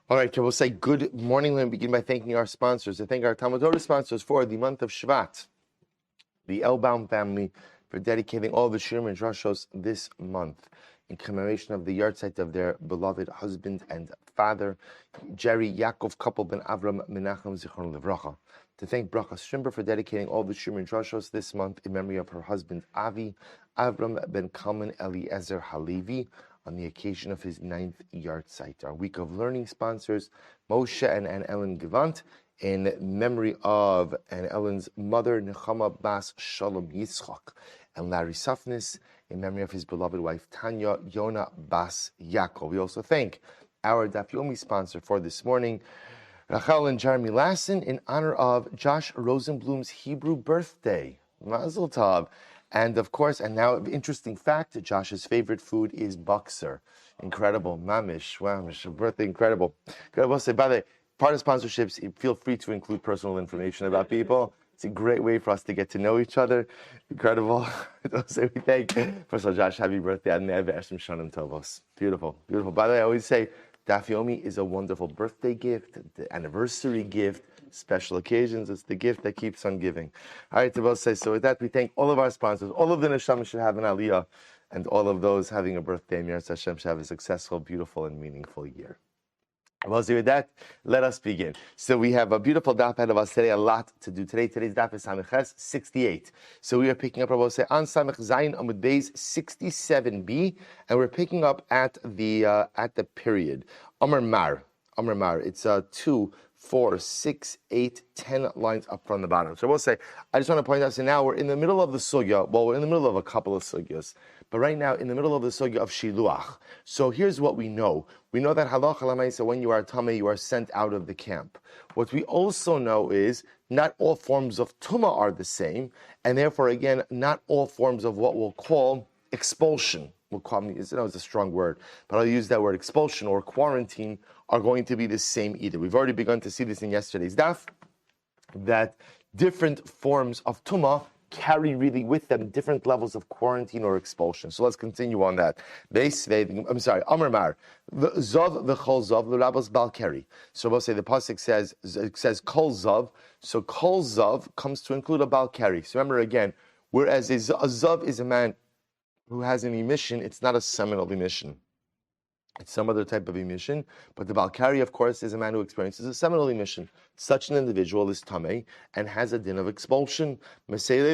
All right, we'll say good morning and begin by thanking our sponsors. I thank our Talmud Torah sponsors for the month of Shvat, the Elbaum family, for dedicating all the Shirim and Drashos this month in commemoration of the yahrzeit of their beloved husband and father, Jerry Yaakov Couple ben Avram Menachem Zichron Levracha. To thank Bracha Strimber for dedicating all the Shirim and Drashos this month in memory of her husband Avi, Avram ben Kalman Eliezer Halevi, on the occasion of his 9th yahrzeit. Our week of learning sponsors, Moshe and Ann Ellen Gevant, in memory of Ann Ellen's mother, Nechama Bas Shalom Yitzchak, and Larry Safnis, in memory of his beloved wife, Tanya Yona Bas Yaakov. We also thank our Daf Yomi sponsor for this morning, Rachel and Jeremy Lassen, in honor of Josh Rosenblum's Hebrew birthday. Mazel Tov. And of course, and now interesting fact, Josh's favorite food is Buxer. Incredible. Mamish. Wow, birthday, incredible. I will say, by the way, part of sponsorships, feel free to include personal information about people. It's a great way for us to get to know each other. Incredible. So we thank, first of all, Josh, happy birthday. Beautiful, beautiful. By the way, I always say, Daf Yomi is a wonderful birthday gift, the anniversary gift, special occasions. It's the gift that keeps on giving. All right, Tabel says, so with that, we thank all of our sponsors. All of the Neshama should have an aliyah, and all of those having a birthday, Miras Hashem, should have a successful, beautiful, and meaningful year. Well, so with that, let us begin. So we have a beautiful daf ahead of us today, a lot to do today. Today's daf is Samech Ches 68. So we are picking up, Rabbi say, on Samech Zayin Amud Beis 67b, and we're picking up at the period. Amar Mar. It's 2, 4, 6, 8, 10 lines up from the bottom. So we'll say, I just want to point out, so now we're in the middle of the sugya. Well, we're in the middle of a couple of sugyas. But right now, in the middle of the sugya of Shiluach. So here's what we know. We know that halacha l'maisa, when you are tamei, you are sent out of the camp. What we also know is not all forms of tumah are the same, and therefore, again, not all forms of what we'll call expulsion. We'll call it's a strong word, but I'll use that word, expulsion or quarantine, are going to be the same either. We've already begun to see this in yesterday's daf, that different forms of tumah carry really with them different levels of quarantine or expulsion. So let's continue on that. Amar Mar, Zav v'chol Zav l'rabos bal keri. So we'll say the pasuk says kol Zav. So kol Zav comes to include a bal keri. So remember again, whereas a Zav is a man who has an emission, it's not a seminal emission. It's some other type of emission, but the Balkari, of course, is a man who experiences a seminal emission. Such an individual is tamei and has a din of expulsion. Mechilos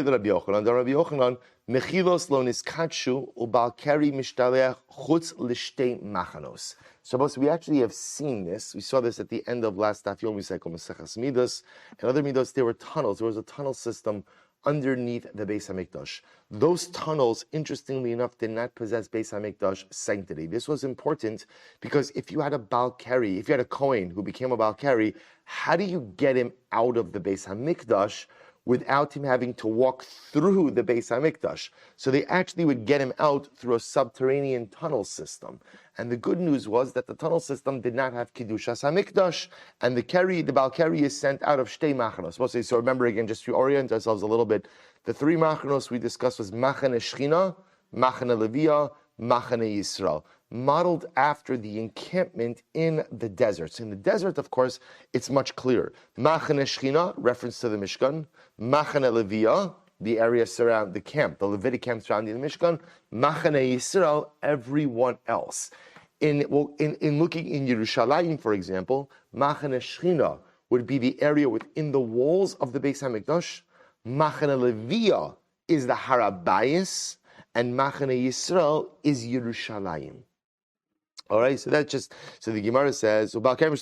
lo niskatshu ubalkari mishtaleach chutz l'shtei machanos. So we actually have seen this. We saw this at the end of last Daf Yomi cycle, Maseches Midos. And other Midos, there were tunnels. There was a tunnel system underneath the Beis HaMikdash. Those tunnels, interestingly enough, did not possess Beis HaMikdash sanctity. This was important because if you had a Balkari, if you had a Kohen who became a Balkari, how do you get him out of the Beis HaMikdash without him having to walk through the Beis HaMikdash? So they actually would get him out through a subterranean tunnel system. And the good news was that the tunnel system did not have Kedushas HaMikdash, and the Balkari is sent out of Shtei Machanos. So remember again, just to orient ourselves a little bit, the 3 Machanos we discussed was Machane Shechina, Machane Levia, Machane Yisrael, modeled after the encampment in the deserts. In the desert, of course, it's much clearer. Machane Shechina, reference to the Mishkan, Machane Levia, the area surrounding the camp, the Levitic camp surrounding the Mishkan, Machane Yisrael, everyone else. In looking in Yerushalayim, for example, Machane Shechina would be the area within the walls of the Beis HaMikdash. Machane Levia is the Harabayis, and Machane Yisrael is Yerushalayim. All right, so the Gemara says, so we'll say, bring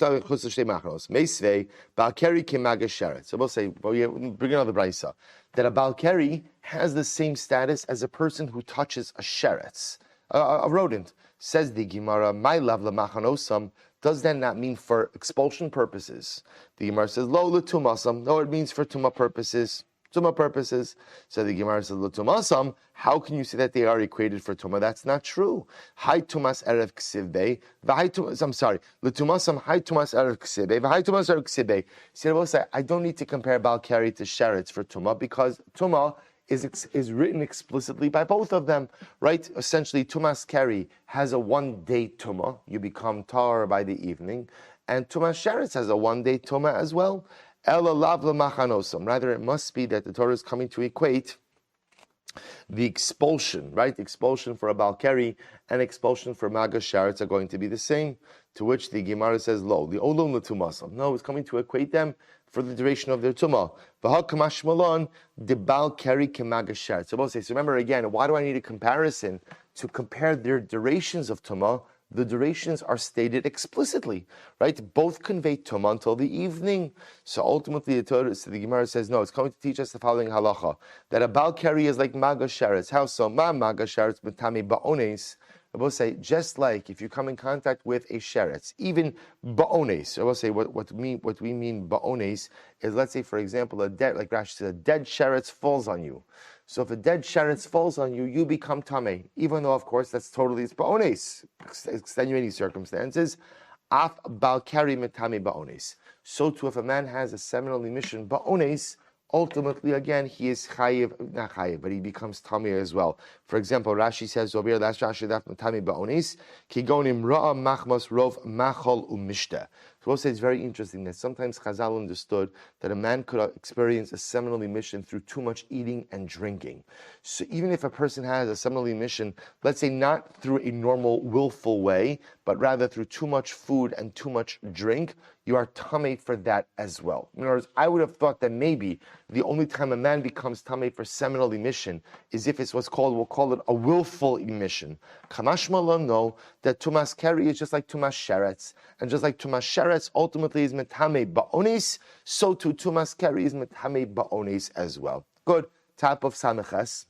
another brayso, that a Balkari has the same status as a person who touches a sheretz, a rodent. Says the Gemara, my love lamachanosam, does that not mean for expulsion purposes? The Gemara says, lo letumasam, no, it means for tumah purposes. So the Gemara says, L'tumasam, how can you say that they are equated for tumah? That's not true. Hai tumas erev ksivbe, L'tumasam hai tumas erev ksivbe, v'hai tumas erev ksivbe. See, I don't need to compare Balkari to sheretz for tumah because tumah is written explicitly by both of them, right? Essentially, tumas keri has a 1-day tumah. You become tar by the evening. And tumas sheretz has a 1-day tumah as well. Ela lav lemachanosim. Rather, it must be that the Torah is coming to equate the expulsion, right? Expulsion for a Balkari and expulsion for Maga Sharetz are going to be the same, to which the Gemara says, lo, the olum l'tumasam. No, it's coming to equate them for the duration of their tumah. V'hakamash malon, the Balkari kemaga Sharetz. So both say, so remember again, why do I need a comparison? To compare their durations of tumah, the durations are stated explicitly, right? Both convey tumah until the evening. So ultimately, the Gemara says, no, it's coming to teach us the following halacha, that a Balkari is like Maga Sheretz. How so? Ma Maga Sheretz b'tami ba'ones. I will say, just like if you come in contact with a sheretz, even ba'ones. I will say, what we mean ba'ones is, let's say, for example, like Rashi says, a dead sheretz falls on you. So if a dead sheretz falls on you, you become tameh, even though, of course, that's totally ba'ones, extenuating circumstances. Af balkari metame ba'ones. So too, if a man has a seminal emission ba'ones, ultimately, again, he is chayiv, not chayiv, but he becomes tamir as well. For example, Rashi says over here, last Rashi daf metame ba'ones, kigonim ra'a machmas rov machol umishta. So we'll say it's very interesting that sometimes Chazal understood that a man could experience a seminal emission through too much eating and drinking. So even if a person has a seminal emission, let's say not through a normal willful way, but rather through too much food and too much drink, you are tameh for that as well. In other words, I would have thought that maybe the only time a man becomes tameh for seminal emission is if it's we'll call it a willful emission. Kamash malon, no, that tumas keri is just like tumas sheretz, and just like tumas sheretz ultimately is metame ba'onis, so too tumas keri is metame ba'onis as well. Good. Top of Samiches,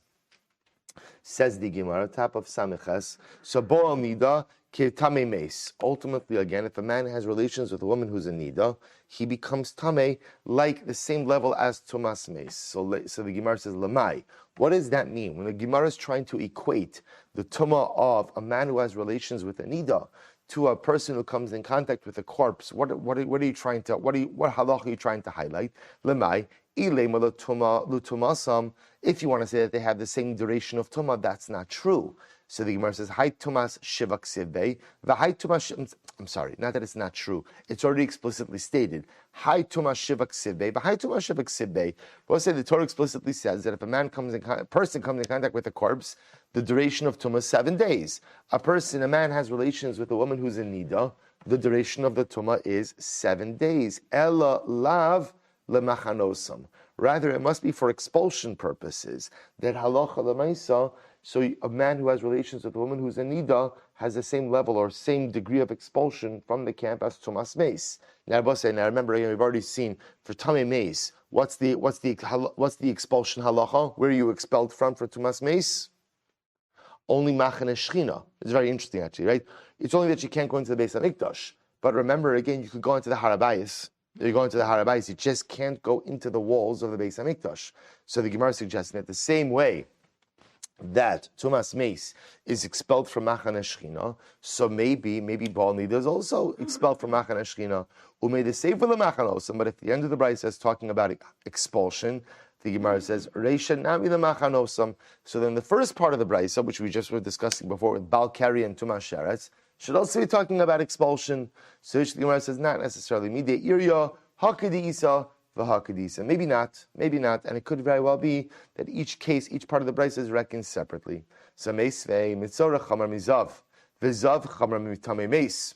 says the Gemara, top of Samiches. So bo'al nida Tame meis. Ultimately, again, if a man has relations with a woman who's a nida, he becomes tame like the same level as tumas meis. So the Gemara says lamai. What does that mean? When the Gemara is trying to equate the tumah of a man who has relations with a nida to a person who comes in contact with a corpse, what are you trying to what halach are you trying to highlight? Lamai. If you want to say that they have the same duration of tumah, that's not true. So the Gemara says, "Hai tumas shivak sivbei, v'hai tumas." I'm sorry, not that it's not true. It's already explicitly stated. Hai tumas shivak sivbei, v'hai tumas shivak sivbei. We'll say the Torah explicitly says that if a person comes in contact with a corpse, the duration of tumah is 7 days. A man has relations with a woman who's in nida. The duration of the tumah is 7 days. Ella lav lemachanosim. Rather, it must be for expulsion purposes. That halacha lemaisa. So a man who has relations with a woman who's a nida has the same level or same degree of expulsion from the camp as tumas meis. Now remember, we've already seen for tamei meis. What's the expulsion halacha? Where are you expelled from for tumas meis? Only machane shchina. It's very interesting, actually, right? It's only that you can't go into the Beis Hamikdash. But remember, again, you could go into the Harabayis. You're going to the Harabayis. You just can't go into the walls of the Beis Hamikdash. So the Gemara is suggesting that the same way that tumas meis is expelled from machane shchina, so maybe Baal Nida is also expelled from machane shchina. Umei the sefer lemachanosim. But at the end of the brayso is talking about expulsion, the Gemara says reisha nami lemachanosim. So then the first part of the brayso, which we just were discussing before with Balkari and tumas sheretz, should also be talking about expulsion. So the Gemara says not necessarily midei irya hakadisa. Maybe not, and it could very well be that each part of the brayso is reckoned separately. So meisvei mitzora chamar mizav, v'zav chamar mitame meis.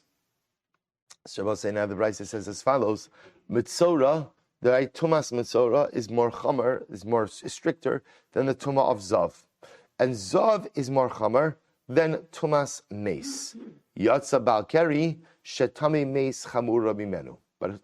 So we'll say now the brayso says as follows: mitzora, the tumas mitzora is more chamar, is more stricter than the tumah of zav, and zav is more chamar than tumas meis. Yatsa balkeri shetame meis chamura bimenu.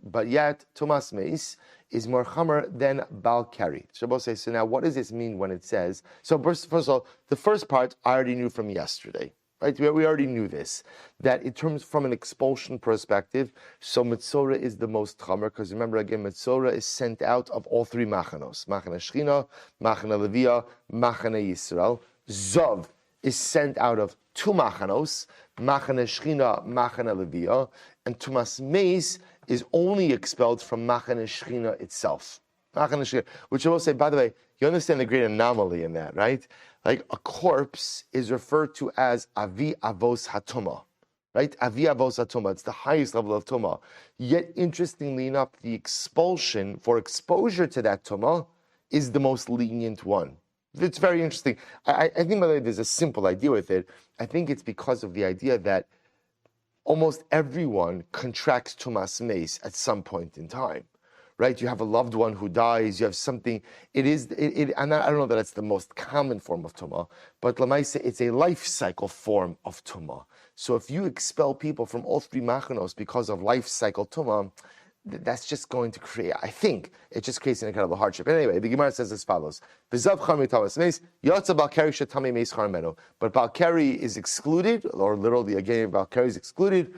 But yet tumas meis is more chamer than balkari. Shabbos says, so now what does this mean when it says, so first of all, the first part I already knew from yesterday, right? We already knew this, that in terms from an expulsion perspective, so Mitzora is the most chamer, because remember again, Mitzora is sent out of all three machanos, Machane Shechina, Machane Levia, Machane Yisrael. Zov is sent out of two machanos, Machane Shechina, Machane Levia, and Tumas Meis is only expelled from Machane Shechina itself. Which I will say, by the way, you understand the great anomaly in that, right? Like a corpse is referred to as avi avos hatuma, right? Avi avos hatuma. It's the highest level of tuma. Yet, interestingly enough, the expulsion for exposure to that tuma is the most lenient one. It's very interesting. I think, by the way, there's a simple idea with it. I think it's because of the idea that almost everyone contracts tumas meis at some point in time, right? You have a loved one who dies. You have something. I don't know that it's the most common form of tuma, but lamaisa, it's a life cycle form of tuma. So if you expel people from all three machanos because of life cycle tuma, that's just going to create, I think, it just creates an incredible hardship. Anyway, the Gemara says as follows: But Balkari is excluded, or literally again, Balkari is excluded,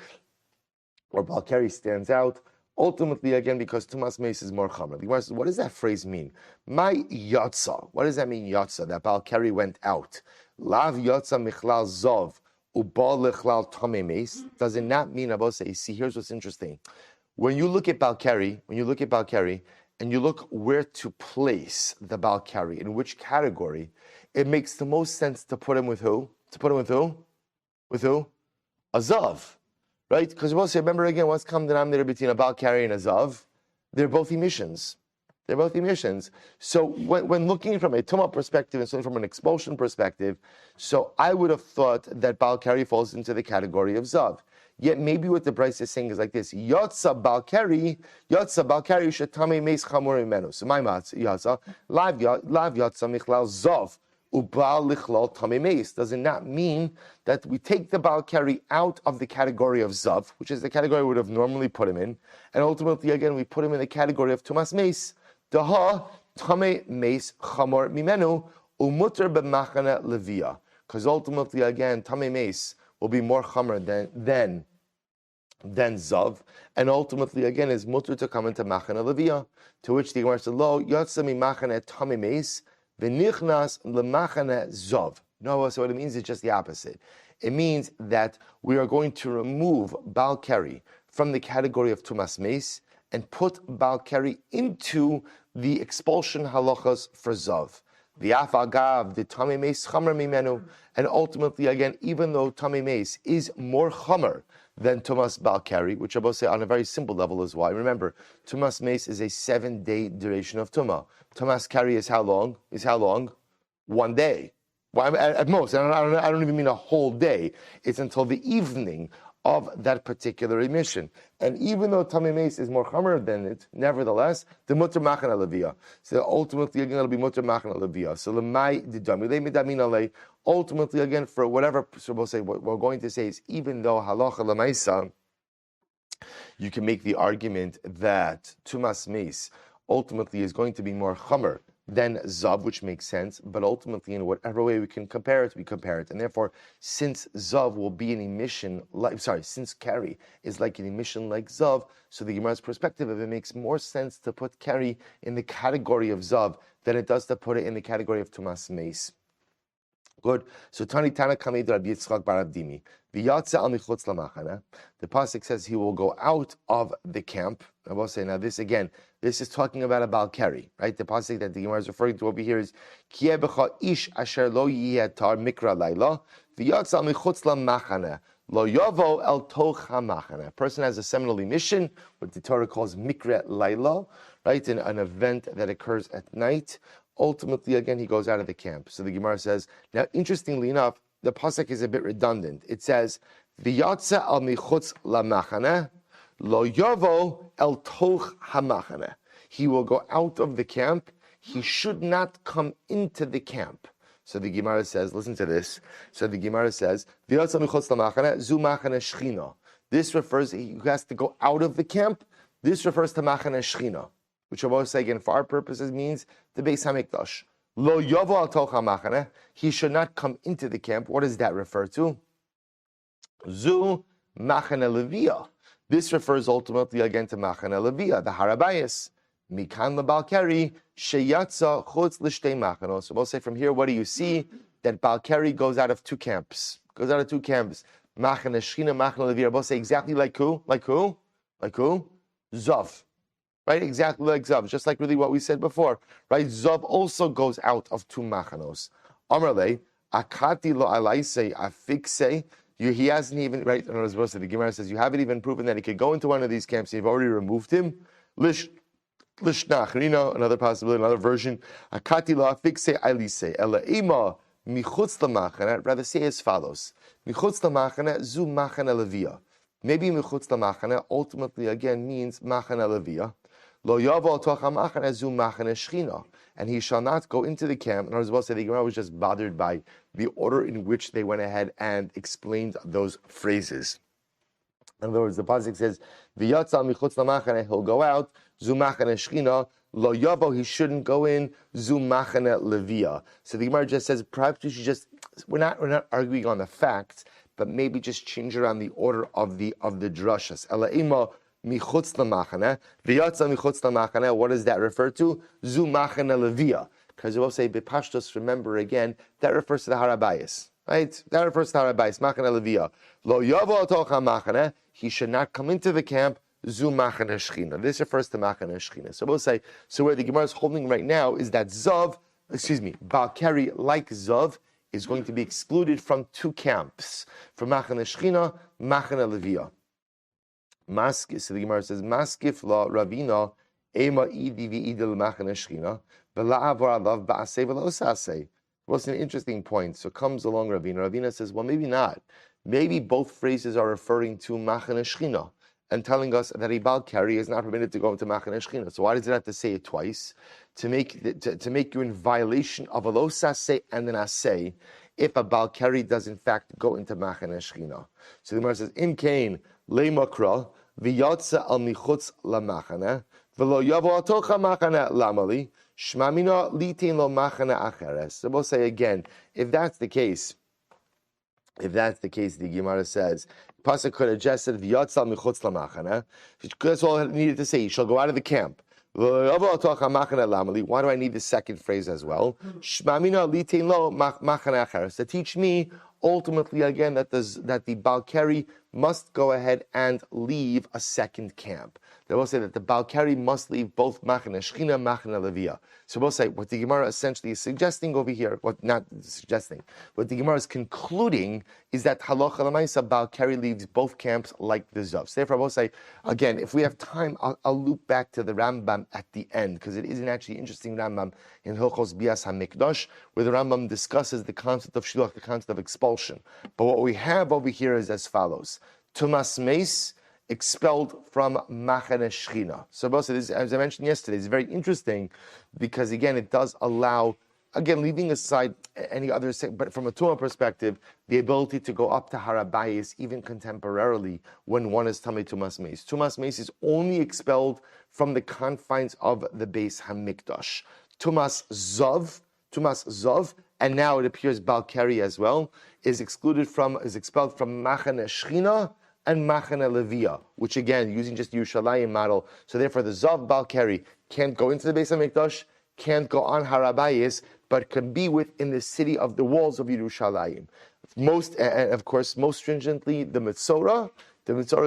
or Balkari stands out, ultimately again, because Tumas Meis is more Chamra. The Gemara says, what does that phrase mean? My Yatza. What does that mean, Yatza? That Balkari went out. Lav Yatza Michlal Zov, Ubal Lechlal Tame Meis. Does it not mean, Abose? See, here's what's interesting. When you look at Balkari, and you look where to place the Balkari, in which category, it makes the most sense to put him with who? With who? A Zav, right? Because we'll say, remember again, what's come denominator between a Balkari and a Zav? They're both emissions. So when looking from a Tumah perspective and so from an expulsion perspective, so I would have thought that Balkari falls into the category of Zav. Yet maybe what the Bryce is saying is like this: Yotza Balkari shetame meis chamor imenu. So my matz Yotza lav Yotza michlal zov ubal lichlal tame meis. Does it not mean that we take the Balkari out of the category of zav, which is the category we would have normally put him in, and ultimately again we put him in the category of tumas meis? Daha tame meis chamor mimenu umuter b'machane levia. Because ultimately again tame meis will be more chamer than zav, and ultimately again is mutter to come into machana levia. To which the Gemara said, "Lo yatzami machana tamimes v'nichnas lemachana zav." No, so what it means is just the opposite. It means that we are going to remove Balkari from the category of tumas meis and put Balkari into the expulsion halachas for zav. The afagav, the tame meis chamer mimenu, and ultimately again, even though tame meis is more chamer than tumas balkari, which I will say on a very simple level is why. Remember, tumas meis is a 7-day duration of tumah. Tumas kari is how long? 1 day. Well, at most. I don't even mean a whole day. It's until the evening of that particular emission. And even though Tamei Meis is more chamer than it, nevertheless, the mutter machana levia. So ultimately, again, it'll be mutter machana levia. So lemai didami leimidamin alei. Ultimately, again, for whatever, so we'll say, what we're going to say is, even though halacha lemaisa, you can make the argument that tumas meis ultimately is going to be more chamer than zav, which makes sense, but ultimately in whatever way we can compare it, we compare it. And therefore, since zav will be an emission, since kari is like an emission like zav, so the Gemara's perspective of it makes more sense to put kari in the category of zav than it does to put it in the category of tumas meis. Good. So Tani Tana Kamid Rabbi Yitzchak Bar Abdimi. V'yatze al michutz lamachana. The pasuk says he will go out of the camp. I will say now this again. This is talking about a balkari, right? The pasuk that the Gemara is referring to over here is Kieh b'cha ish asher lo yiyatar mikra layla v'yatze al michutz lamachana lo yavo el toch hamachana. A person has a seminal emission, what the Torah calls mikra layla, right? An event that occurs at night. Ultimately, again, he goes out of the camp. So the Gemara says, now, interestingly enough, the pasuk is a bit redundant. It says, "V'yatze al michutz lamachane, lo yavo el toch hamachane." He will go out of the camp. He should not come into the camp. So the Gemara says, listen to this. So the Gemara says, "V'yatze al michutz lamachane, zu machane shchina." This refers, he has to go out of the camp. This refers to machane shchina, which I will say again, for our purposes, means the Beis Hamikdash. Lo yavo al toch hamachane. He should not come into the camp. What does that refer to? Zu machane levia. This refers ultimately again to machane levia, the harabayas. Mikan lebalkeri sheyatza chutz l'shtei machanos. So we'll say from here, what do you see? That Balkari goes out of two camps. Machane shchina, machane levia. We'll say exactly like who? Zav. right? Exactly like Zav, just like really what we said before, right? Zav also goes out of 2 machanos. Amarle, akati lo alaise afikse. He hasn't even, right? I was supposed to, the Gemara says, you haven't even proven that he could go into one of these camps. You've already removed him. Lishnach, another possibility, another version. Akati lo afikse alise. Ela ima michutz lamachana. Rather say as follows. Michutz lamachana zu machana levia. Maybe michutz lamachana ultimately again means machana levia. Lo yavo tocha machana zu machana shchina. And he shall not go into the camp. And I was about to say the Gemara was just bothered by the order in which they went ahead and explained those phrases. In other words, the pasuk says, "V'yatza michutz lamachane," he'll go out. Zu machane shchina. Lo yavo, he shouldn't go in. Zu machane levia. So the Gemara just says, perhaps we should just we're not arguing on the facts, but maybe just change around the order of the drashas. Ela ima michutz lamachane, v'yatza michutz lamachane. What does that refer to? Zu machane levia. Because we'll say bepashtos. Remember again, that refers to the harabayis. Right? That refers to harabayis. Machane levia. Lo yavo tocha machane. He should not come into the camp. Zu machane shchina. This refers to machane shchina. So we'll say, so where the Gemara is holding right now is that Balkari, like Zav, is going to be excluded from 2 camps. From machane shchina, machane levia. So the Gemara says, Maskif la Ravina, Ema idi v'idil machane shchina, v'la'avar alav ba'aseh v'la'osaseh. What's an interesting point? So comes along Ravina. Ravina says, well, maybe not. Maybe both phrases are referring to machane shchina and telling us that a balkari is not permitted to go into machane shchina. So why does it have to say it twice? To make you in violation of a lo saseh and an aseh if a balkari does in fact go into machane shchina. So the Gemara says, Im kain lemakra v'yatza al michutz lamachane v'lo yavo atocha machane lamali shmamina litin lo machane acheres. So we'll say again, if that's the case, the Gemara says, Pasuk could have just said, V'yatzal michutz lamachane. That's all it needed to say. He shall go out of the camp. Why do I need the second phrase as well? To teach me, ultimately, again, that the Balkari must go ahead and leave a second camp. They will say that the Balkari must leave both machane shchina, machane levia. So we'll say what the Gemara essentially is suggesting over here, what the Gemara is concluding is that halacha l'maisa Balkari leaves both camps like the Zav. So therefore, I will say again, if we have time, I'll loop back to the Rambam at the end because it is an actually interesting Rambam in Hilchos Bias HaMikdash where the Rambam discusses the concept of shiluch, the concept of expulsion. But what we have over here is as follows: Tumas Meis expelled from machane shchina. So this, as I mentioned yesterday, is very interesting because again it does allow, again leaving aside any other, but from a Tumah perspective, the ability to go up to harabayis even contemporarily when one is tamei tumas meis. Tumas meis is only expelled from the confines of the Beis Hamikdash. Tumas zav, and now it appears Balkari as well is expelled from machane shchina and machane levia, which again, using just the Yerushalayim model, so therefore the Zav Balkari can't go into the Beis HaMikdash, can't go on Harabayis, but can be within the city of the walls of Yerushalayim. Most stringently, the Metzora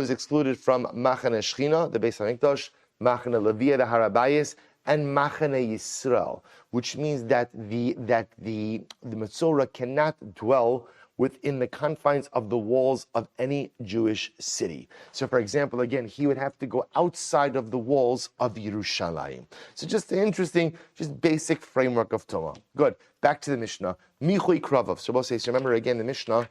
is excluded from machane Shchina, the Beis HaMikdash, machane levia, the Harabayis, and machane Yisrael, which means that the Metzora cannot dwell within the confines of the walls of any Jewish city. So for example, again, he would have to go outside of the walls of Yerushalayim. So just an interesting, just basic framework of Torah. Good. Back to the Mishnah. Michui Kravav. So we'll say, so remember again, the Mishnah,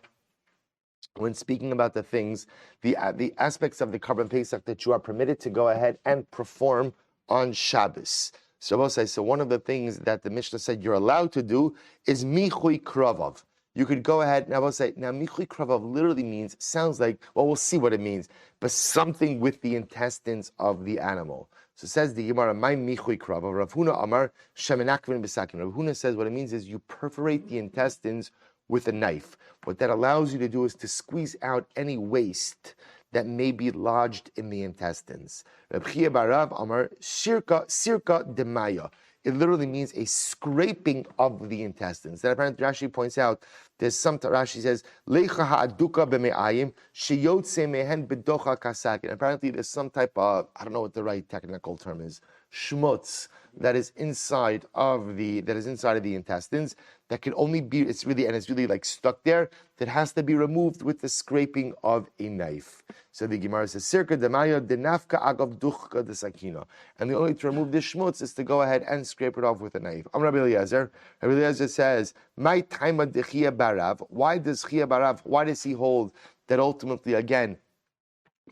when speaking about the things, the aspects of the Korban Pesach that you are permitted to go ahead and perform on Shabbos. So we'll say, so one of the things that the Mishnah said you're allowed to do is Michui Kravav. You could go ahead, now we'll say, now Michui Kravav literally sounds like, well, we'll see what it means, but something with the intestines of the animal. So says the Gemara, my Michui Kravav, Rav Huna Amar, Shemenakvin B'sakim. Rav Huna says what it means is you perforate the intestines with a knife. What that allows you to do is to squeeze out any waste that may be lodged in the intestines. Rav Chia Barav Amar, Sirka Demaya. it literally means a scraping of the intestines. That apparently Rashi points out, there's some, Rashi says, Leicha ha'aduka b'me'ayim, sheyotze mehen b'docha kasakin. Apparently there's some type of, I don't know what the right technical term is, shmutz, that is inside of the intestines, that can only be, it's really like stuck there, that has to be removed with the scraping of a knife. So the Gemara says, Sirka demaya denafka agav duchka de sakina. And the only way to remove this schmutz is to go ahead and scrape it off with a knife. Rabbi Eliezer says, my time of Chia Barav. Why does Chia Barav, why does he hold that ultimately, again,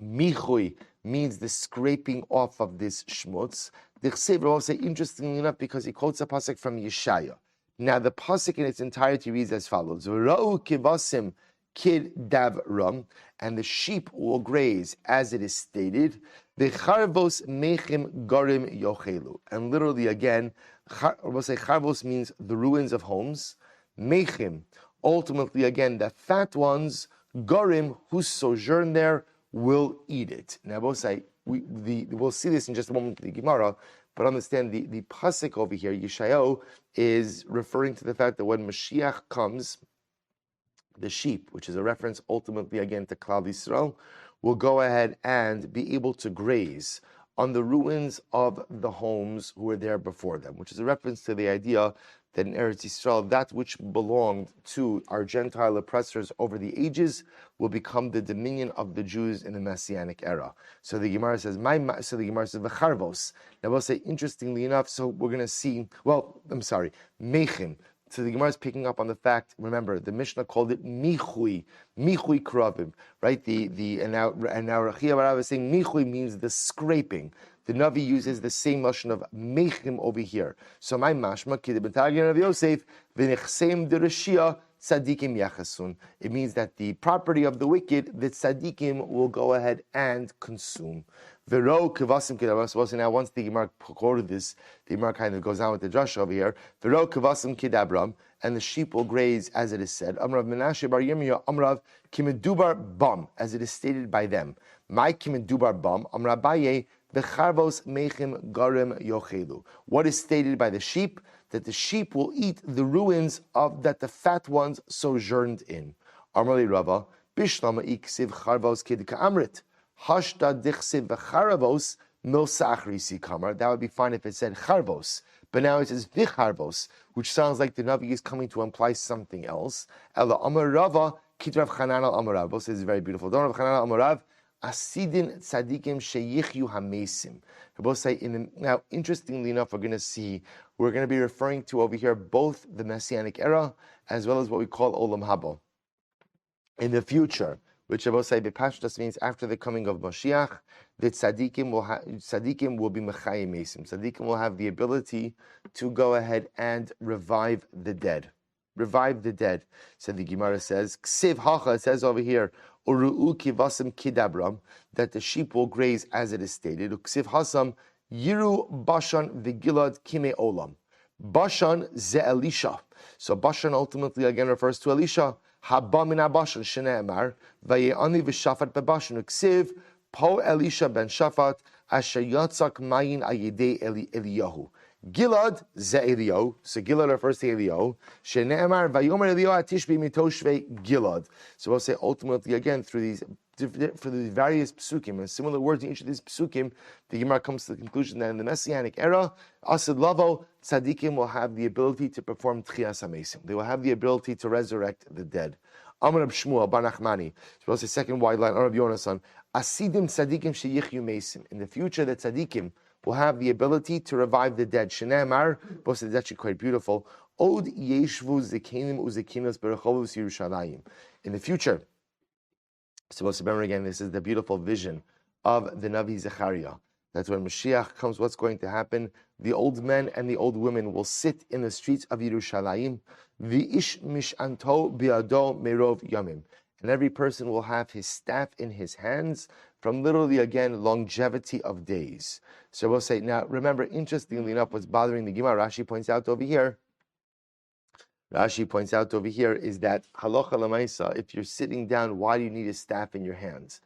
michui means the scraping off of this schmutz? The Chsev will say, interestingly enough, because he quotes a pasuk from Yeshaya. Now, the pasuk in its entirety reads as follows: "V'ra'u kivasim kid davram," and the sheep will graze, as it is stated. V'charvos mechim garim yochelu, and literally again, we'll say charvos means the ruins of homes. Mechim, ultimately again, the fat ones, garim, who sojourn there, will eat it. Now, we'll say we'll see this in just a moment in the Gemara. But understand the pasuk over here, Yeshayahu, is referring to the fact that when Mashiach comes, the sheep, which is a reference ultimately again to Klal Yisrael, will go ahead and be able to graze on the ruins of the homes who were there before them, which is a reference to the idea that in Eretz Yisrael, that which belonged to our Gentile oppressors over the ages will become the dominion of the Jews in the Messianic era. So the Gemara says, v'charvos. Now we'll say, interestingly enough, so we're going to see, mechim. So the Gemara is picking up on the fact, remember, the Mishnah called it michui kravim, right? And now Rechia Barav is saying michui means the scraping. The Navi uses the same notion of mechim over here. So my mashma kidibentagin of Yosef v'nechseim dereshia tzadikim yachasun. It means that the property of the wicked, the tzadikim will go ahead and consume. V'ro kevasim kidabram. So now once the Gemara quoted this, the Gemara kind of goes on with the drush over here. V'ro kevasim kidabram, and the sheep will graze as it is said. Amrav Menashe bar Yirmiyah Amrav kimedubar bam, as it is stated by them. My kimedubar bam Amrav Baye. The charvos mechim garim yochelu. What is stated by the sheep? That the sheep will eat the ruins of that the fat ones sojourned in. Amrali Rava bishlama iksiv charvos kid ka'amrit hashta dichsiv v'charavos milsachrisi kamar. That would be fine if it said charvos, but now it says vicharvos, which sounds like the Navi is coming to imply something else. Ela Amar Rava kitrav Chanan al Amarav. This is very beautiful. Don't have Chanan al Amarav. Asidin tzadikim sheyichyu hamesim. Both say now, interestingly enough, we're going to be referring to over here both the Messianic era as well as what we call Olam Haba. In the future, which both say Bepashtas means after the coming of Mashiach, the tzadikim will be mechayim mesim. Tzadikim will have the ability to go ahead and revive the dead. Revive the dead. So the Gemara says, Ksiv hacha, it says over here, Uru'u kivasim kidabram, that the sheep will graze as it is stated. Uksiv hasam, Yiru Bashan v'gilad kime olam. Bashan ze Elisha. So Bashan ultimately again refers to Elisha. Haba min Bashan shene'emar, vaye'ani v'shafat bebashan. Uksiv, po Elisha ben Shafat, asher yatzak mayin ayidei Eliyahu. Gilad ze Eliyahu. So Gilad refers to Eliyahu. Shene'emar vayomer Eliyahu atishbi mitoshvei Gilad. So we'll say ultimately again for the various psukim and similar words in each of these psukim, the Gemara comes to the conclusion that in the Messianic era, Asad Lavo tzadikim will have the ability to perform tchias hamesim. They will have the ability to resurrect the dead. Amar Rab Shmuel bar Nachmani. So we'll say second wide line. Rab Yonasan. Asidim tzadikim sheyichyu mesim. In the future, the tzadikim will have the ability to revive the dead. Shene'emar, both is actually quite beautiful. Od yeshvu zekenim uzekinos berechovos Yerushalayim. In the future, so remember again, this is the beautiful vision of the Navi Zechariah. That's when Mashiach comes, what's going to happen? The old men and the old women will sit in the streets of Yerushalayim. V'ish mishanto biado merov yamim. And every person will have his staff in his hands from literally, again, longevity of days. So we'll say, now remember, interestingly enough, what's bothering the Gemara, Rashi points out over here is that halacha lemaisa, if you're sitting down, why do you need a staff in your hands?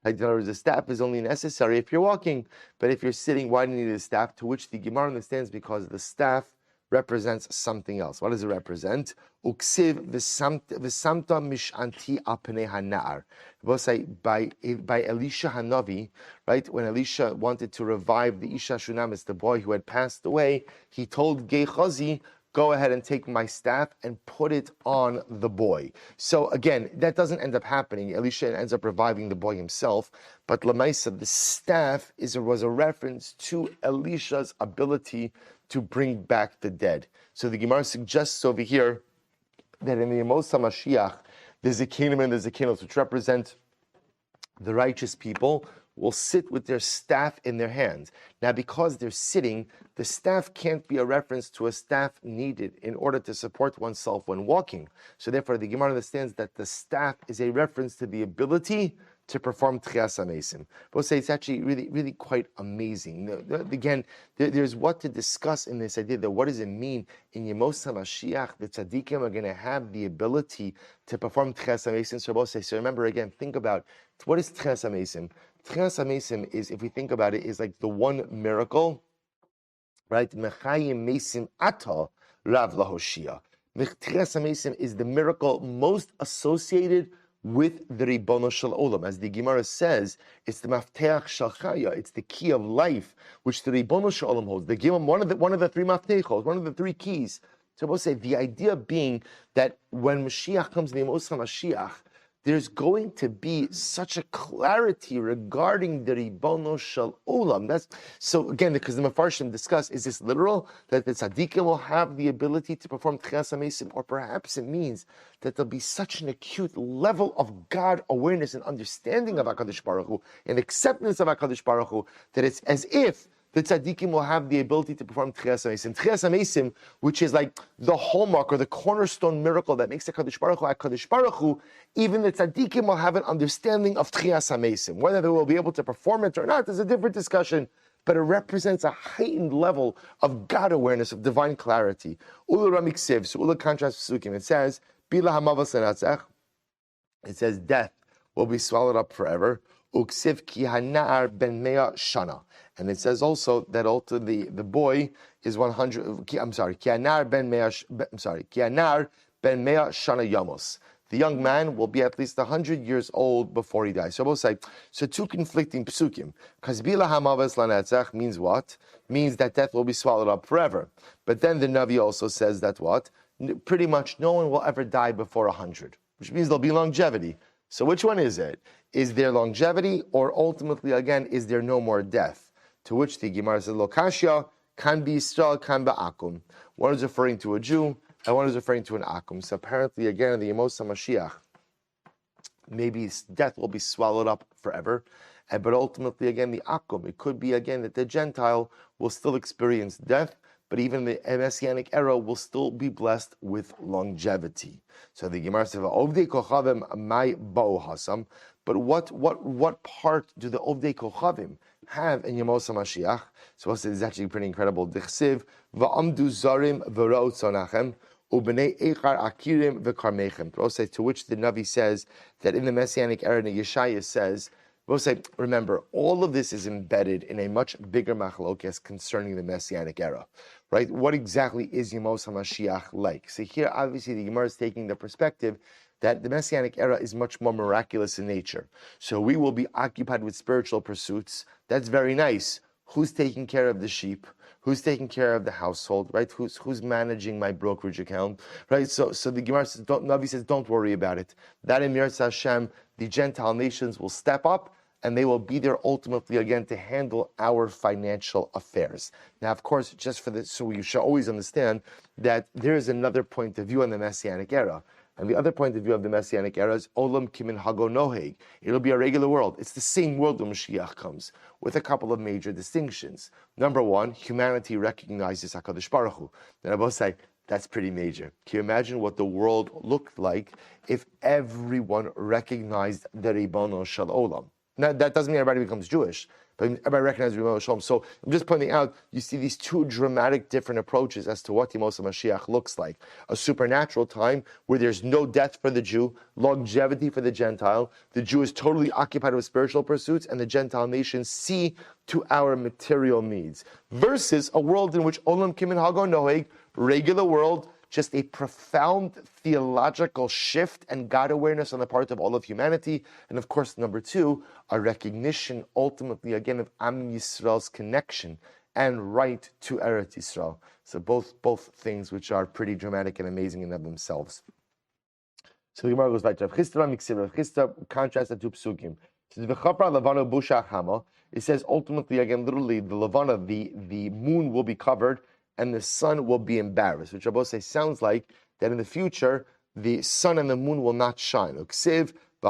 In other words, the staff is only necessary if you're walking, but if you're sitting, why do you need a staff? To which the Gemara understands because the staff represents something else. What does it represent? Uksiv v'samta mishanti apnei hanar. By Elisha Hanavi, right? When Elisha wanted to revive the Isha Shunamis, the boy who had passed away, he told Gehazi, go ahead and take my staff and put it on the boy. So again, that doesn't end up happening. Elisha ends up reviving the boy himself. But Lamaisa, the staff was a reference to Elisha's ability to bring back the dead. So the Gemara suggests over here that in the Yemos HaMashiach, there's a kingdom and there's a kingdom which represent the righteous people will sit with their staff in their hands. Now, because they're sitting, the staff can't be a reference to a staff needed in order to support oneself when walking. So therefore, the Gemara understands that the staff is a reference to the ability to perform Tchias HaMesim. We'll say it's actually really quite amazing. Again, there's what to discuss in this idea that what does it mean in Yemos HaMashiach, the tzaddikim are going to have the ability to perform Tchias HaMesim. So remember again, think about what is Tchias HaMesim. Tchias HaMesim is, if we think about it, is like the one miracle, right? Mechayim Mesim Ata Rav Lahoshia. Tchias HaMesim is the miracle most associated with the Ribono Shel Olam. As the Gemara says, it's the Mafteach Shel Chaya, it's the key of life, which the Ribono Shel Olam holds. The Gemara, one of the three Mafteachos, one of the three keys. So we'll say the idea being that when Mashiach comes, the Yemos HaMashiach, there's going to be such a clarity regarding the Ribono Shel Olam. That's so again because the Mefarshim discuss: is this literal that the tzaddikim will have the ability to perform Tchias HaMesim, or perhaps it means that there'll be such an acute level of God awareness and understanding of Hakadosh Baruch Hu and acceptance of Hakadosh Baruch Hu that it's as if the tzaddikim will have the ability to perform Tchias HaMesim. Tchias HaMesim, which is like the hallmark or the cornerstone miracle that makes HaKadosh Baruch Hu, even the tzaddikim will have an understanding of Tchias HaMesim. Whether they will be able to perform it or not is a different discussion, but it represents a heightened level of God awareness, of divine clarity. Ula Ramiksiv, so Ula contrasts Pesukim. It says, Bila Hamavas Lenatzech. It says, death will be swallowed up forever. Uksiv ki hanar ben mea shana. And it says also that the boy is 100. Ki anar ben mea shana yamos. The young man will be at least 100 years old before he dies. So both say, so two conflicting psukim. Because bila hamaves lanetzach means what? Means that death will be swallowed up forever. But then the Navi also says that what? Pretty much no one will ever die before 100, which means there'll be longevity. So which one is it? Is there longevity, or ultimately again, is there no more death? To which the Gemara says, Lokashya can be Yisrael, can be Akum. One is referring to a Jew, and one is referring to an Akum. So apparently, again, in the Yemos HaMashiach, maybe death will be swallowed up forever. But ultimately, again, the Akum, it could be again that the Gentile will still experience death, but even the Messianic era will still be blessed with longevity. So the Gemara says, Ovdei Kochavim mai bo hasam. But what part do the Ovdei Kochavim have in Yemos HaMashiach? So it's actually pretty incredible. Dichsiv va'amdu zarim v'ra'ot zonachem u'bnei eichar akirim v'karmechem. To which the Navi says that in the Messianic era, the Yeshaya says, we'll say, remember, all of this is embedded in a much bigger machlokes concerning the Messianic era, right? What exactly is Yemos HaMashiach like? So here, obviously, the Gemara is taking the perspective that the Messianic era is much more miraculous in nature. So we will be occupied with spiritual pursuits. That's very nice. Who's taking care of the sheep? Who's taking care of the household, right? Who's managing my brokerage account, right? So the Gemara says, Navi says, don't worry about it. That in Yirtzeh Hashem, the Gentile nations will step up, and they will be there ultimately again to handle our financial affairs. Now, of course, just for this, so you should always understand that there is another point of view on the Messianic era. And the other point of view of the Messianic era is Olam Kimin Hago Noheg. It'll be a regular world. It's the same world when Mashiach comes, with a couple of major distinctions. Number one, humanity recognizes HaKadosh Baruch Hu. Then I both say, that's pretty major. Can you imagine what the world looked like if everyone recognized the Ribono Shel Olam? Now, that doesn't mean everybody becomes Jewish, but everybody recognizes Rebbeinu Shalom. So I'm just pointing out, you see these two dramatic different approaches as to what Yemos HaMashiach looks like. A supernatural time where there's no death for the Jew, longevity for the Gentile. The Jew is totally occupied with spiritual pursuits, and the Gentile nations see to our material needs. Versus a world in which Olam Kimin Hago Noeg, regular world, just a profound theological shift and God awareness on the part of all of humanity. And of course, number two, a recognition ultimately again of Am Yisrael's connection and right to Eretz Yisrael. So both things which are pretty dramatic and amazing in of themselves. So the Gemara goes back to Rav Chisda Miksiv. Rav Chisda contrasts the two psukim. So the V'chapra Levana Busha Chama. It says ultimately again, literally the Levana, the moon will be covered and the sun will be embarrassed, which Rabbi say sounds like that in the future the sun and the moon will not shine. But then the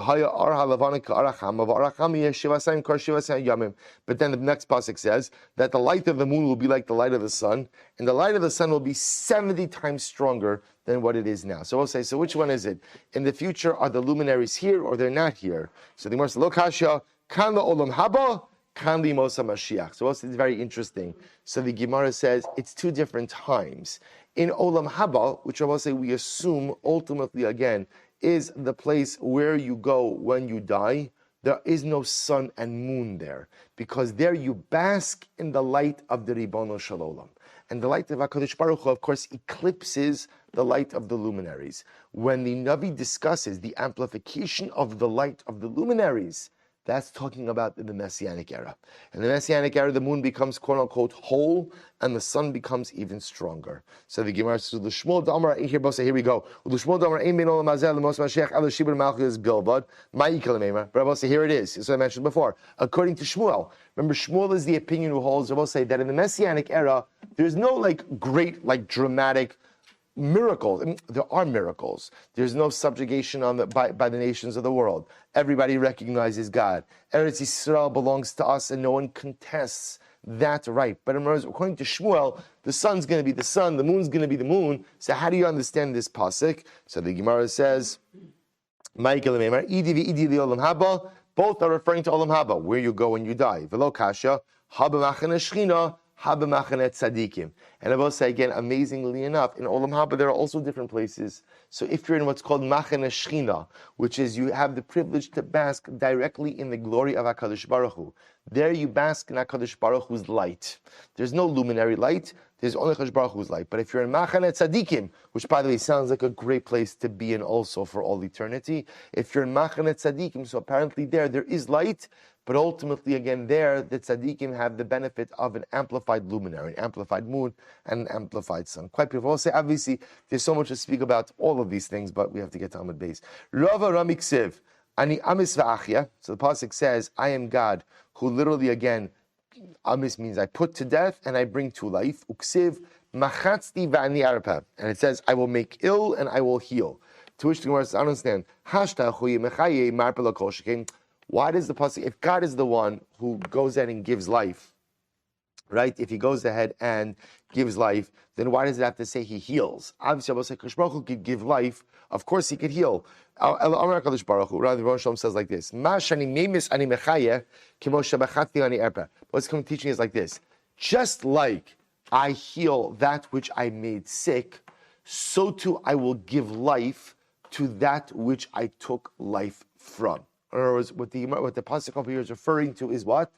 next pasuk says that the light of the moon will be like the light of the sun, and the light of the sun will be 70 times stronger than what it is now. So we'll say, so which one is it? In the future, are the luminaries here or they're not here? So the Gemara says, Lokashya, kan olam haba, kan Yemos HaMashiach. So also it's very interesting. So the Gemara says it's two different times. In Olam Haba, which I will say we assume ultimately again is the place where you go when you die, there is no sun and moon there, because there you bask in the light of the Ribono Shel Olam. And the light of HaKadosh Baruch Hu, of course, eclipses the light of the luminaries. When the Navi discusses the amplification of the light of the luminaries, that's talking about the Messianic era. In the Messianic era, the moon becomes quote-unquote whole, and the sun becomes even stronger. So the Gemara says, L'shmuel d'amar, here we go. L'shmuel d'amar, ein ben olam hazeh l'mos Mashiach elo shibur malchus bilvad, ma'ikal meimar. But I will say, here it is. As I mentioned before. According to Shmuel, remember Shmuel is the opinion who holds, I will say, that in the Messianic era, there's no great, dramatic miracles. I mean, there are miracles. There's no subjugation by the nations of the world. Everybody recognizes God. Eretz Yisrael belongs to us, and no one contests that right. But according to Shmuel, the sun's going to be the sun, the moon's going to be the moon. So how do you understand this pasuk? So the Gemara says, both are referring to Olam Haba, where you go when you die. Velo kasha, haba machane shchina, haba machane tzadikim. And I will say again, amazingly enough, in Olam Haba there are also different places. So if you're in what's called Machane Shechina, which is you have the privilege to bask directly in the glory of HaKadosh Baruch Hu, there you bask in HaKadosh Baruch Hu's light. There's no luminary light, there's only HaKadosh Baruch Hu's light. But if you're in Machane Tzadikim, which by the way sounds like a great place to be in also for all eternity, if you're in Machane Tzadikim, so apparently there is light, but ultimately, again, there, the tzaddikim have the benefit of an amplified luminary, an amplified moon, and an amplified sun. Quite beautiful. I'll say, obviously, there's so much to speak about all of these things, but we have to get to Amud Beis. Rava Ramiksiv, Ani Amis Va'achya. So the pasuk says, I am God, who literally, again, Amis means I put to death and I bring to life. Uksiv, Machatzti Va'ani Arpa. And it says, I will make ill and I will heal. To which the Gemara says, I don't understand. Hashta Chuyi Mechaye Marpela Kol Shekem. Why does the pasuk, if God is the one who goes ahead and gives life, right? If he goes ahead and gives life, then why does it have to say he heals? Obviously, I will say, Kadosh Baruch Hu could give life. Of course, he could heal. Amar Kadosh Baruch Hu, rather, the Rosh says like this: Ma shani memis ani mechaye kimo shabachati ani erpa. What's coming teaching is like this: just like I heal that which I made sick, so too I will give life to that which I took life from. In other words, what the pasuk over here is referring to is what?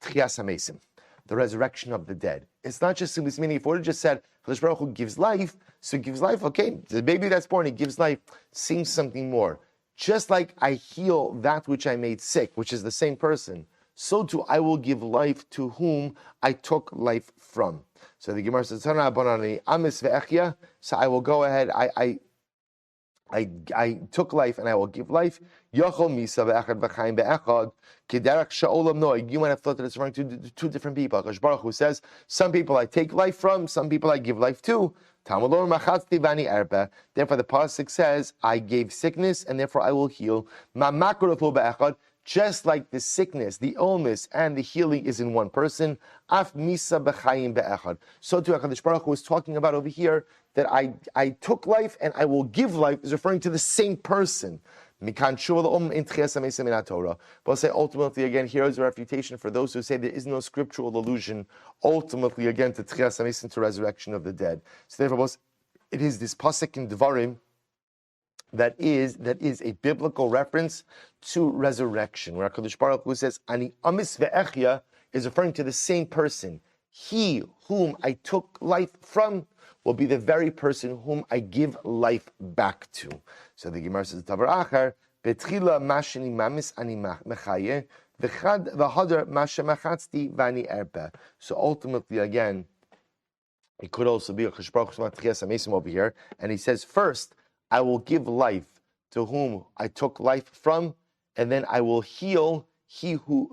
Tchias HaMesim, the resurrection of the dead. It's not just simply meaning, if we would have just said, Kadosh Baruch Hu gives life, so he gives life, okay, the baby that's born, he gives life, seems something more. Just like I heal that which I made sick, which is the same person, so too I will give life to whom I took life from. So the Gemara says, so I will go ahead, I took life and I will give life. You might have thought that it's referring to two different people. Kadosh Baruch Hu says, some people I take life from, some people I give life to. Therefore the pasuk says, I gave sickness and therefore I will heal. Just like the sickness, the illness, and the healing is in one person, af misa b'chayim be'echad. So too, HaKadosh Baruch Hu is talking about over here that I took life and I will give life is referring to the same person. But say ultimately again, here is a refutation for those who say there is no scriptural allusion ultimately again to Tchias HaMesim, to resurrection of the dead. So therefore, it is this pasuk in Devarim that is a biblical reference to resurrection, where HaKadosh Baruch Hu says, Ani amis ve'echya, is referring to the same person. He whom I took life from will be the very person whom I give life back to. So the Gemara says, Tavar achar, betchila mashini mamis ani mechaye, v'chad v'hadar masha vani erpe. So ultimately, again, it could also be a Kadosh Baruch Hu Tchias HaMesim over here, and he says, first, I will give life to whom I took life from, and then I will heal he who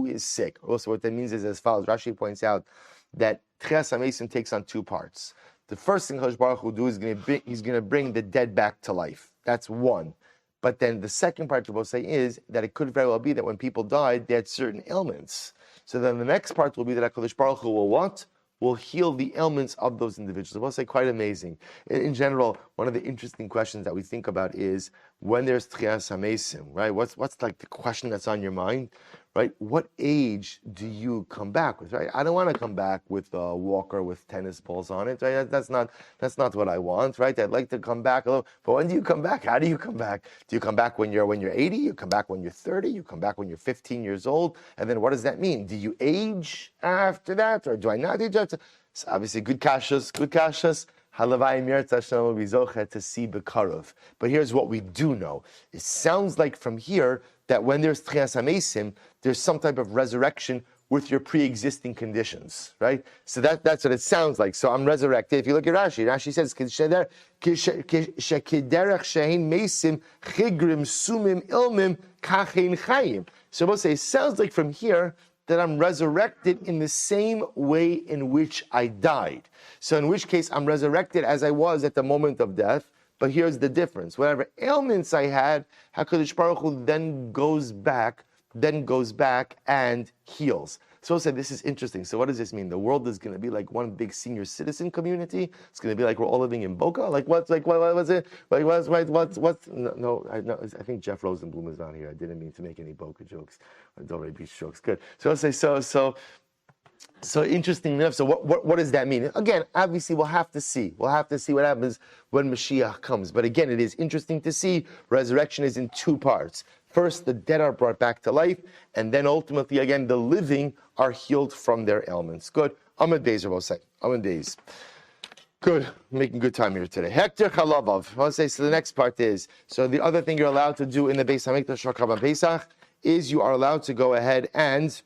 is sick. Also, what that means is as follows. Rashi points out that Tchias HaMesim takes on two parts. The first thing Kadosh Baruch Hu do is he's going to bring the dead back to life. That's one. But then the second part we'll say is that it could very well be that when people died, they had certain ailments. So then the next part will be that Kadosh Baruch Hu will what? Will heal the ailments of those individuals. We'll say quite amazing. In general, one of the interesting questions that we think about is when there's Tchias HaMesim, right? What's like the question that's on your mind, right? What age do you come back with, right? I don't want to come back with a walker with tennis balls on it, right? That's not what I want, right? I'd like to come back a little, but when do you come back? How do you come back? Do you come back when you're 80? You come back when you're 30? You come back when you're 15 years old? And then what does that mean? Do you age after that, or do I not age after? So obviously, good kashas. Halavai Mirtz Hashem will be zoche to see bekarov. But here's what we do know. It sounds like from here that when there's Tchias HaMesim, there's some type of resurrection with your pre-existing conditions, right? So that's what it sounds like. So I'm resurrected. If you look at Rashi says, "Shekiderech shehin mesim chigrim sumim ilmim kachein chayim." So we'll say it sounds like from here that I'm resurrected in the same way in which I died. So in which case I'm resurrected as I was at the moment of death. But here's the difference. Whatever ailments I had, HaKadosh Baruch Hu then goes back and heals. So I said, this is interesting. So what does this mean? The world is going to be like one big senior citizen community. It's going to be like we're all living in Boca. Like what was it? Like what's no, I think Jeff Rosenblum is not here. I didn't mean to make any Boca jokes or Dover Beach jokes. Good. So I'll say so interesting enough. So what does that mean? Again, obviously we'll have to see. We'll have to see what happens when Mashiach comes. But again, it is interesting to see resurrection is in two parts. First, the dead are brought back to life, and then ultimately, again, the living are healed from their ailments. Good. Amud Beis, Rabbi say. Amud Beis. Good. Making good time here today. Hekter Chalavov. I'll say, so the next part is, so the other thing you're allowed to do in the Beis HaMikdash Shakab Pesach is you are allowed to go ahead and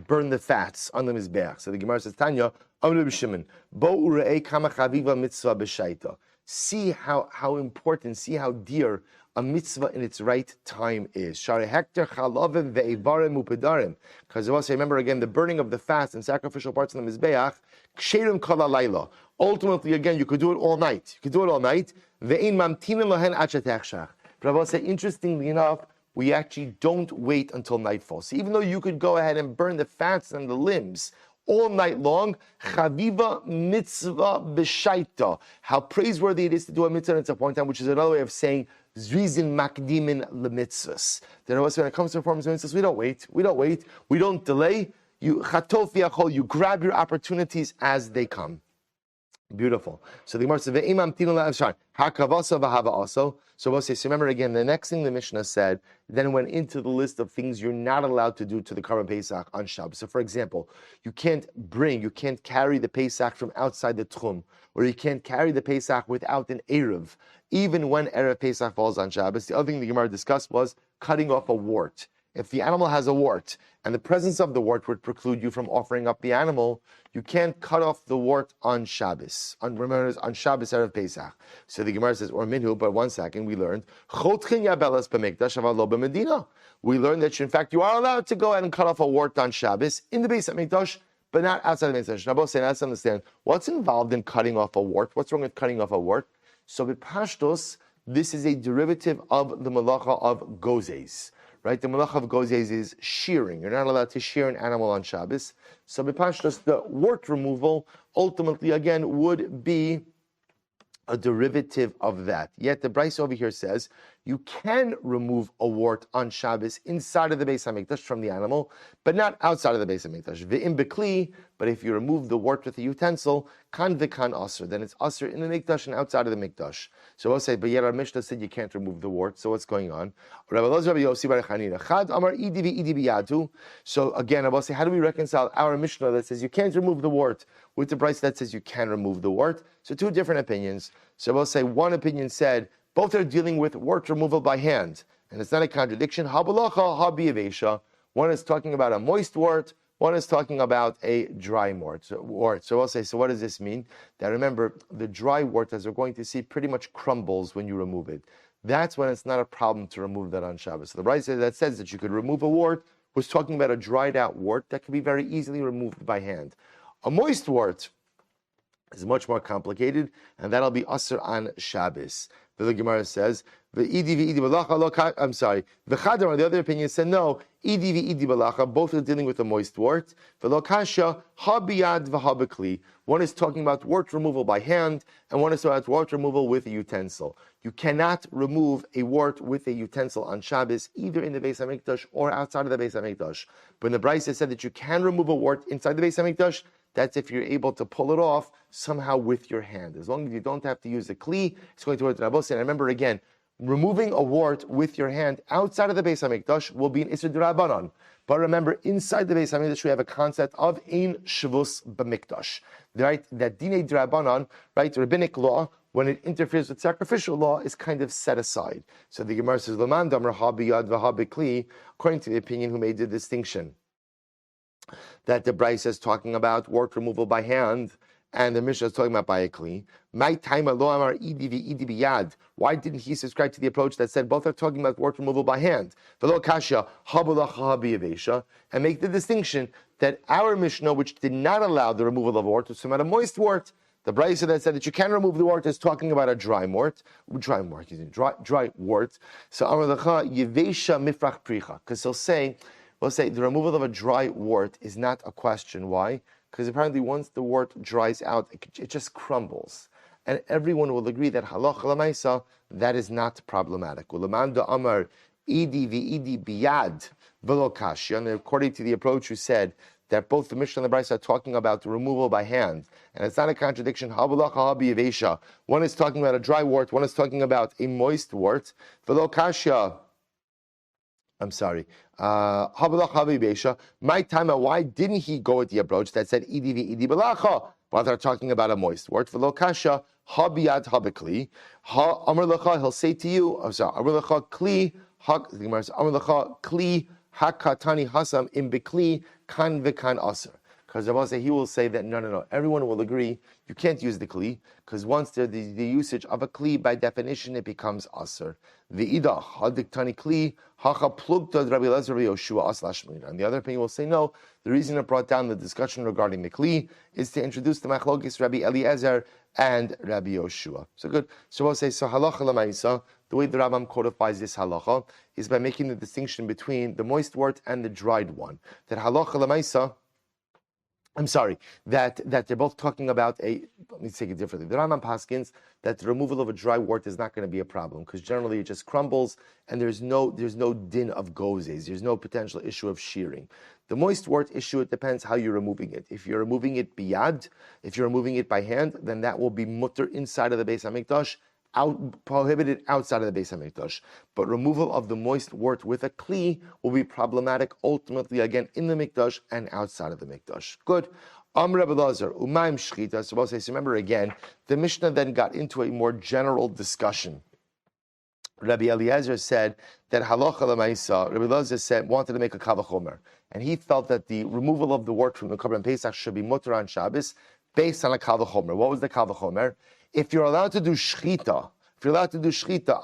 burn the fats on the Mizbeach. So the Gemara says, Tanya, Amr Shimon, Bo urei kama chaviva mitzvah b'shaita. See how important, see how dear a mitzvah in its right time is. Shari hekter chalavim ve'evarim upedarim. Because also remember again, the burning of the fats and sacrificial parts on the Mizbeach, ksherim kol halayla. Ultimately, again, you could do it all night. Ve'in mamtinim lohen ad shetechshach. But I will say, interestingly enough, we actually don't wait until nightfall. So even though you could go ahead and burn the fats and the limbs all night long, chaviva mitzvah b'shaita. How praiseworthy it is to do a mitzvah at a point in time, which is another way of saying zrizin makdimin lemitzvahs. That also when it comes to performance of mitzvahs, we don't wait, we don't delay. You chatof v'yachol, you grab your opportunities as they come. Beautiful. So the Gemara says, "Ve'imam tinu la'avshan hakavasa v'hava also." So we'll say, so remember again, the next thing the Mishnah said, then went into the list of things you're not allowed to do to the Karban Pesach on Shabbos. So for example, you can't carry the Pesach from outside the Tchum, or you can't carry the Pesach without an Erev, even when Erev Pesach falls on Shabbos. The other thing the Gemara discussed was cutting off a wart. If the animal has a wart, and the presence of the wart would preclude you from offering up the animal, you can't cut off the wart on Shabbos. Remember, on Shabbos, Erev Pesach. So the Gemara says, or minhu, but 1 second, we learned, we learned that, in fact, you are allowed to go ahead and cut off a wart on Shabbos in the Beis HaMikdash, but not outside the Beis HaMikdash. Now, both say, let's understand, what's involved in cutting off a wart? What's wrong with cutting off a wart? So, b'pashtos, this is a derivative of the malacha of gozes. Right, the malacha of gozes is shearing. You're not allowed to shear an animal on Shabbos. So b'pashtos, the wart removal ultimately again would be a derivative of that. Yet the Bryce over here says you can remove a wart on Shabbos inside of the Beis Hamikdash from the animal, but not outside of the Beis Hamikdash. Ve'im bekli, but if you remove the wart with a utensil, kan v'kan aser, then it's aser in the Mikdash and outside of the Mikdash. So we'll say, but yet our Mishnah said you can't remove the wart. So what's going on? So again, I will say, how do we reconcile our Mishnah that says you can't remove the wart with the Bryce that says you can remove the wart? So two different opinions. So we'll say one opinion said both are dealing with wart removal by hand, and it's not a contradiction. One is talking about a moist wart, one is talking about a dry wart. So we'll say, so what does this mean? That remember, the dry wart, as we're going to see, pretty much crumbles when you remove it. That's when it's not a problem to remove that on Shabbos. So the Brisa that says that you could remove a wart was talking about a dried out wart that can be very easily removed by hand. A moist wart is much more complicated, and that'll be asr on Shabbos. The Gemara says, I'm sorry. The Chadar, on the other opinion, said no. Idi v'idi balacha, both are dealing with a moist wart. V'lo kasha habiyad v'habekli. One is talking about wart removal by hand, and one is talking about wart removal with a utensil. You cannot remove a wart with a utensil on Shabbos, either in the Beis Hamikdash or outside of the Beis Hamikdash. But when the Brisa said that you can remove a wart inside the Beis Hamikdash, that's if you're able to pull it off somehow with your hand. As long as you don't have to use a kli, it's going to work. And remember again, removing a wart with your hand outside of the Beis Hamikdash will be an Isser D'Rabbanan. But remember, inside the Beis Hamikdash, we have a concept of Ein Shavus B'Mikdash. Right? That Dinei D'Rabbanan, right, rabbinic law, when it interferes with sacrificial law, is kind of set aside. So the Gemara says, L'man damar habiyad v'habikli, according to the opinion who made the distinction that the Bryce is talking about wart removal by hand, and the Mishnah is talking about by a kli. My time amar idi biyad. Why didn't he subscribe to the approach that said both are talking about wart removal by hand? V'lo kasha habulacha, and make the distinction that our Mishnah, which did not allow the removal of wart, was about a moist wart. The Bryce that said that you can remove the wart is talking about a dry wart. Dry wart. So amar lecha yevesha mifrach pricha, because we'll say the removal of a dry wart is not a question. Why? Because apparently once the wart dries out, it just crumbles. And everyone will agree that halacha l'maisa, that is not problematic. Ulamanda amar idi v'idi biyad v'lo kashya. And according to the approach who said that both the Mishnah and the Brisa are talking about the removal by hand, and it's not a contradiction. One is talking about a dry wart, one is talking about a moist wart. V'lo kashya. I'm sorry. My time, why didn't he go with the approach that said idi v'idi balacha? But they're talking about a moist word. V'lo kasha habiyad habekli. Amar lecha, he'll say to you. I'm sorry. Amar lecha kli. Amar lecha kli hakatani hasam im bekli kan v'kan aser. Because he will say that no. Everyone will agree you can't use the kli, because once the usage of a kli, by definition, it becomes aser. V'ida hadiktani kli hacha plugta Rabbi Eliezer Yoshua aslashmina. And the other opinion will say no. The reason it brought down the discussion regarding the kli is to introduce the machlokes Rabbi Eliezer and Rabbi Yoshua. So good. So we'll say so halacha l'maisa. The way the Rambam codifies this halacha is by making the distinction between the moist wort and the dried one. That halacha l'maisa. I'm sorry, that they're both talking about let me take it differently. The Rambam paskins that the removal of a dry wart is not going to be a problem, because generally it just crumbles and there's no din of gozes, there's no potential issue of shearing. The moist wart issue, it depends how you're removing it. If you're removing it biyad, if you're removing it by hand, then that will be mutter inside of the Beis HaMikdash, prohibited outside of the Beis HaMikdash. But removal of the moist wort with a kli will be problematic ultimately, again, in the Mikdash and outside of the Mikdash. Good. Rabbi Eliezer, umayim shchita. So we'll say, so remember again, the Mishnah then got into a more general discussion. Rabbi Eliezer said that halacha l'maisa, Rabbi Eliezer wanted to make a kavachomer, and he felt that the removal of the wort from the Korban Pesach should be mutter on Shabbos based on a kavachomer. What was the kavachomer? If you're allowed to do shchita,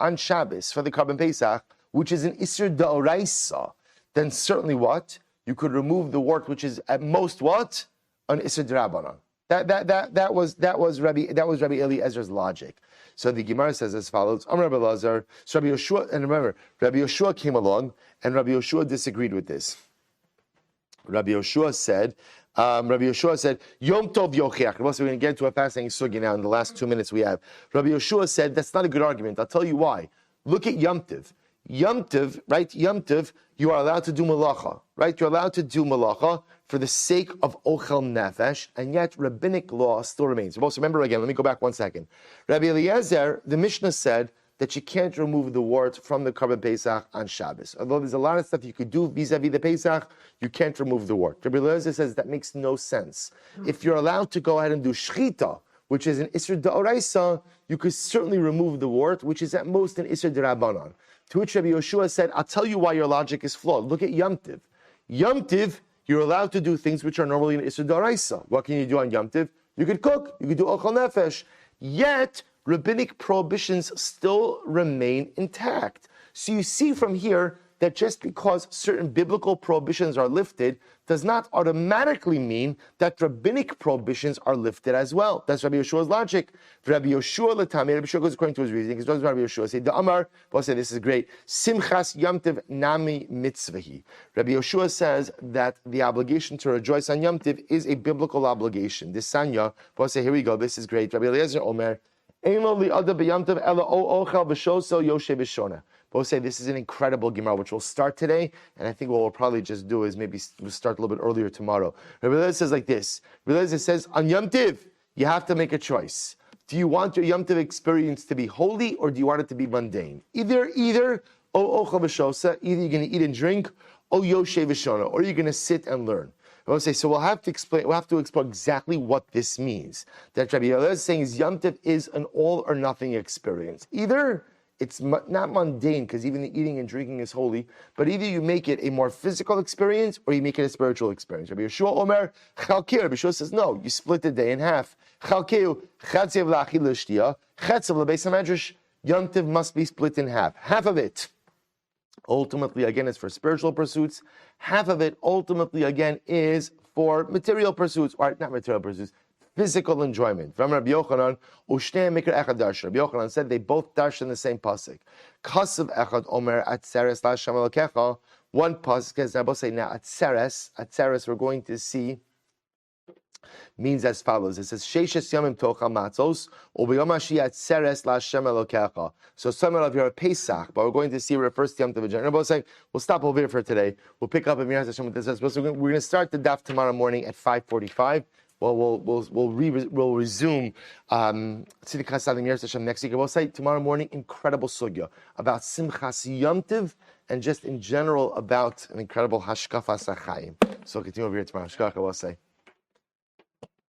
on Shabbos for the Korban Pesach, which is an Isser D'Oraisa, then certainly what? You could remove the wort, which is at most what? An Isser D'Rabbanan. That was Rabbi Eliezer's logic. So the Gemara says as follows: Rabbi Eliezer, so Rabbi Yoshua, and remember, Rabbi Yoshua came along, and Rabbi Yoshua disagreed with this. Rabbi Yoshua said, Yom Tov Yocheach. We're going to get into a fascinating sugi now in the last 2 minutes we have. Rabbi Yoshua said, that's not a good argument. I'll tell you why. Look at Yom Tov. Yom Tov, right? Yom Tov, you are allowed to do malacha, right? You're allowed to do malacha for the sake of ochel nefesh, and yet rabbinic law still remains. Also, remember again, let me go back 1 second. Rabbi Eliezer, the Mishnah said that you can't remove the wart from the Karban Pesach on Shabbos. Although there's a lot of stuff you could do vis-a-vis the Pesach, you can't remove the wart. Rabbi Eliezer says that makes no sense. If you're allowed to go ahead and do shchita, which is an Isser D'Oraisa, you could certainly remove the wart, which is at most an Isser D'Rabbanan. To which Rabbi Yoshua said, I'll tell you why your logic is flawed. Look at Yom Tiv. Yom Tiv, you're allowed to do things which are normally an Isser D'Oraisa. What can you do on Yom Tiv? You could cook, you could do Ochel Nefesh. Yet, rabbinic prohibitions still remain intact. So you see from here that just because certain biblical prohibitions are lifted does not automatically mean that rabbinic prohibitions are lifted as well. That's Rabbi Yeshua's logic. Rabbi Yeshua Latami, Rabbi Yeshua goes according to his reasoning. He goes to Rabbi Yeshua, say, the Amar, both say this is great. Simchas Yom Tiv Nami Mitzvahi. Rabbi Yeshua says that the obligation to rejoice on Yom Tiv is a biblical obligation. This Sanya, both say, here we go, this is great. Rabbi Eliezer Omer, both say this is an incredible Gemara, which we'll start today, and I think what we'll probably just do is maybe we'll start a little bit earlier tomorrow. Rabbi Eliezer says like this. Rabbi Eliezer says, on Yom Tiv, you have to make a choice. Do you want your Yom Tiv experience to be holy, or do you want it to be mundane? Either, either you're going to eat and drink, or you're going to sit and learn. I will say, so we'll have to explain exactly what this means. That Rabbi Eliezer is saying is Yom Tiv is an all or nothing experience. Either it's not mundane, because even the eating and drinking is holy, but either you make it a more physical experience or you make it a spiritual experience. Rabbi Yeshua Omer, Chalkeu. Rabbi Yeshua says, no, you split the day in half. Chalkeu, Chatzev la'achil l'shtiyah, Chatzev l'beis hamedrash. Yom Tiv must be split in half. Half of it, ultimately, again, is for spiritual pursuits. Half of it, ultimately, again, is for material pursuits, or not material pursuits, physical enjoyment. From Rabbi Yochanan, Rabbi Yochanan said they both darshan the same pasuk. Kasav echad omer atzeres la'Hashem Elokecha. One pasuk, as I both say now, atzeres, we're going to see, means as follows. It says, Sheishes yamim tocha matzos, ubiyom hashi atzeres la'Hashem Elokecha. So some of you are Pesach, but we're going to see it refers to Yom Tov V'Jan. We'll say, we'll stop over here for today. We'll pick up Amir Hashem with this. So we're going to start the daf tomorrow morning at 5:45. Well, we'll resume Tzidkas Amir Hashem next week. We'll say tomorrow morning, incredible sugya about Simchas Yom Tov and just in general about an incredible Hashkafas HaChaim. So continue over here tomorrow. Shkach, we'll say.